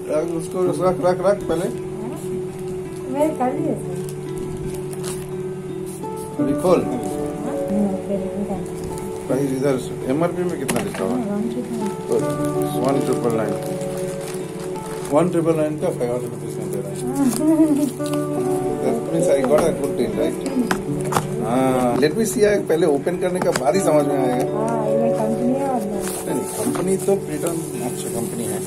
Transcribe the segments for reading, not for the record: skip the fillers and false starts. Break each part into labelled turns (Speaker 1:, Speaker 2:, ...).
Speaker 1: उसको रख रख रख पहले।
Speaker 2: मैं कर लिया
Speaker 1: अभी खोल। प्राइस इधर MRP में कितना लिखा हुआ? 1,999 का 500 रुपीज में दे रहा है। That means I got a good deal, right? Let me see. पहले ओपन करने का बाद ही समझ में आएगा।
Speaker 2: ये कंपनी है और
Speaker 1: नहीं, कंपनी तो pTron अच्छा कंपनी है।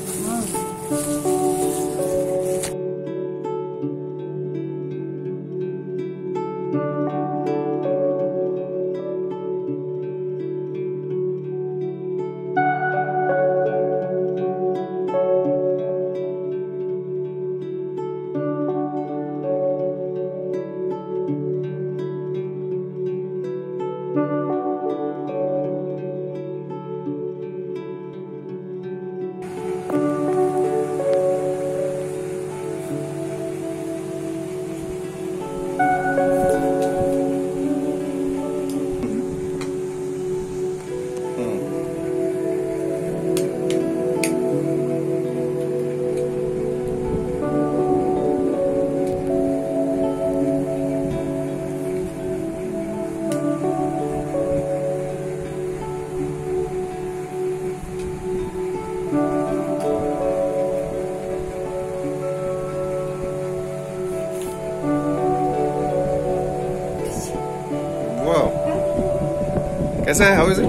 Speaker 1: कैसा है? How is it?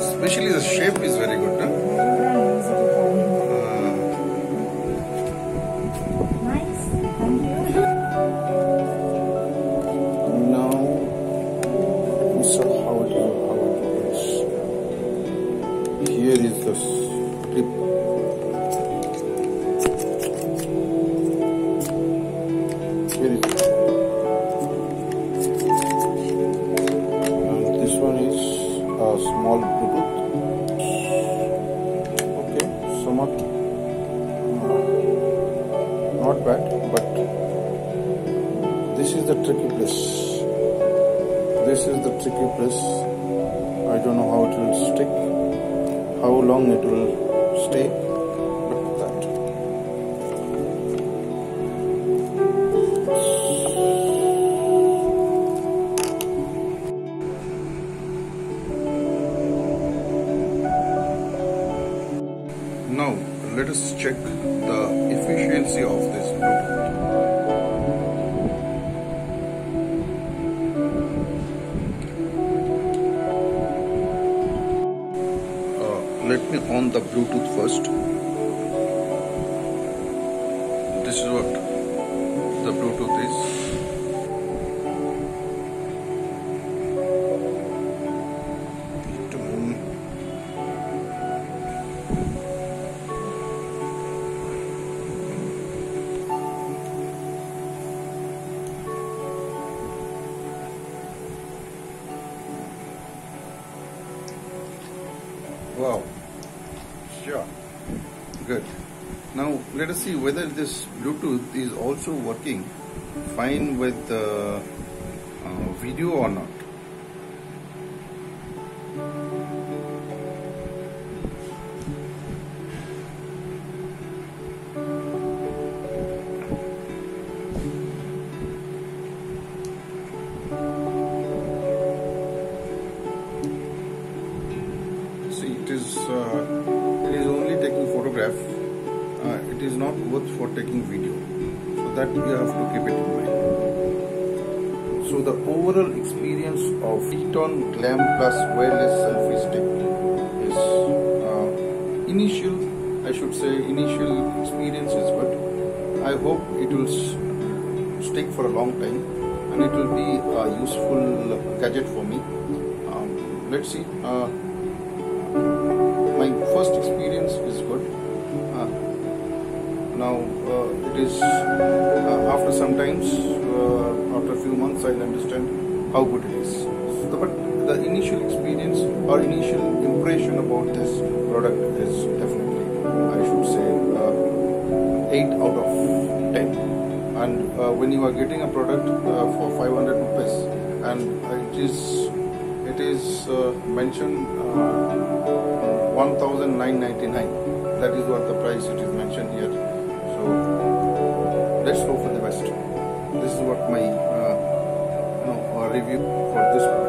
Speaker 1: Especially the shape is very good, huh?
Speaker 2: nice. Thank you.
Speaker 1: Now, we saw how it looks. Here is the strip. Here is it. And this one is a small Bluetooth. Okay, somewhat not bad, but this is the tricky place. This is the tricky place. I don't know how it will stick, how long it will stay, but that. Now let us check the efficiency of this Bluetooth. Let me on the Bluetooth first. This is what the Bluetooth is. Wow, sure, good. Now let us see whether this Bluetooth is also working fine with video or not. See, it is only taking photograph. It is not worth for taking video. So that you have to keep it in mind. So the overall experience of pTron Glam Plus wireless selfie stick is initial. I should say initial experience is good. I hope it will stick for a long time, and it will be a useful gadget for me. Let's see. My first experience is good. Now it is after some times, after a few months, I'll understand how good it is. But the initial experience or initial impression about this product is definitely, I should say, 8 out of 10. And when you are getting a product for 500 rupees, and it is mentioned 1,999. That is what the price it is mentioned here. So let's hope for the best. This is what my review for this